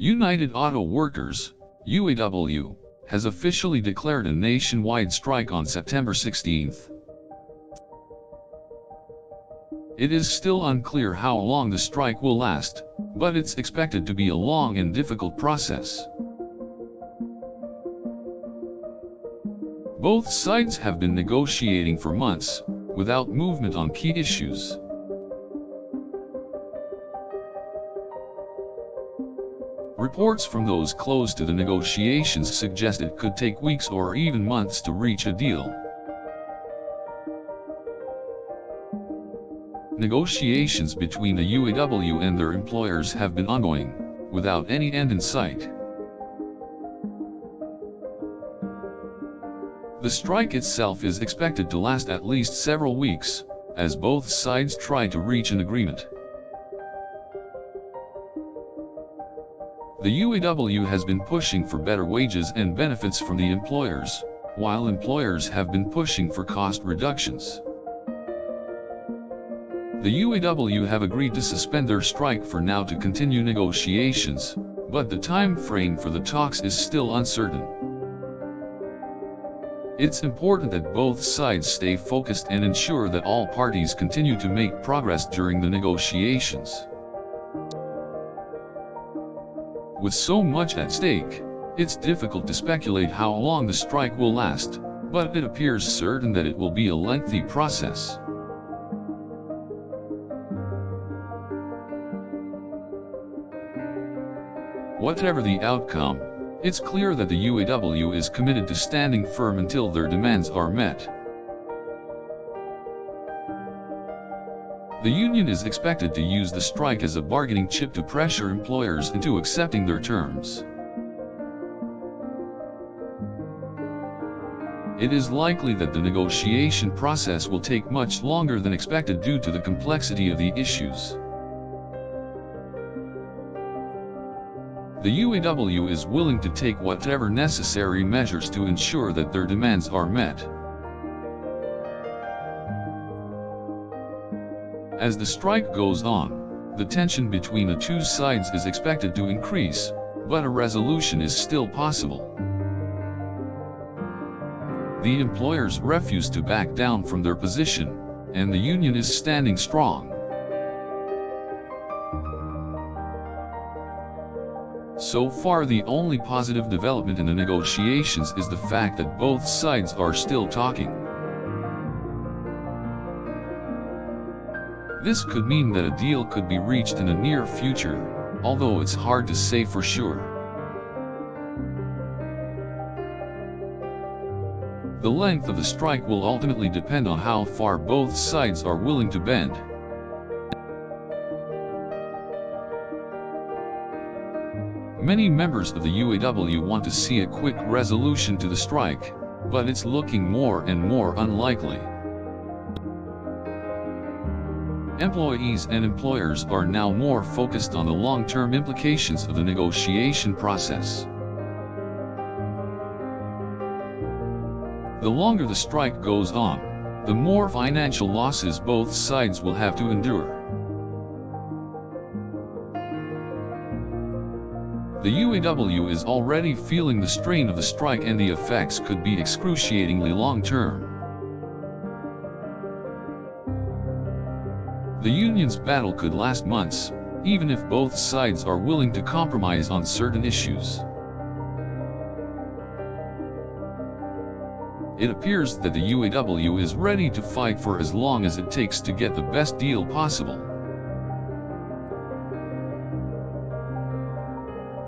United Auto Workers, UAW, has officially declared a nationwide strike on September 16. It is still unclear how long the strike will last, but it's expected to be a long and difficult process. Both sides have been negotiating for months, without movement on key issues. Reports from those close to the negotiations suggest it could take weeks or even months to reach a deal. Negotiations between the UAW and their employers have been ongoing, without any end in sight. The strike itself is expected to last at least several weeks, as both sides try to reach an agreement. The UAW has been pushing for better wages and benefits from the employers, while employers have been pushing for cost reductions. The UAW have agreed to suspend their strike for now to continue negotiations, but the time frame for the talks is still uncertain. It's important that both sides stay focused and ensure that all parties continue to make progress during the negotiations. With so much at stake, it's difficult to speculate how long the strike will last, but it appears certain that it will be a lengthy process. Whatever the outcome, it's clear that the UAW is committed to standing firm until their demands are met. The union is expected to use the strike as a bargaining chip to pressure employers into accepting their terms. It is likely that the negotiation process will take much longer than expected due to the complexity of the issues. The UAW is willing to take whatever necessary measures to ensure that their demands are met. As the strike goes on, the tension between the two sides is expected to increase, but a resolution is still possible. The employers refuse to back down from their position, and the union is standing strong. So far, the only positive development in the negotiations is the fact that both sides are still talking. This could mean that a deal could be reached in the near future, although it's hard to say for sure. The length of the strike will ultimately depend on how far both sides are willing to bend. Many members of the UAW want to see a quick resolution to the strike, but it's looking more and more unlikely. Employees and employers are now more focused on the long-term implications of the negotiation process. The longer the strike goes on, the more financial losses both sides will have to endure. The UAW is already feeling the strain of the strike, and the effects could be excruciatingly long-term. The union's battle could last months, even if both sides are willing to compromise on certain issues. It appears that the UAW is ready to fight for as long as it takes to get the best deal possible.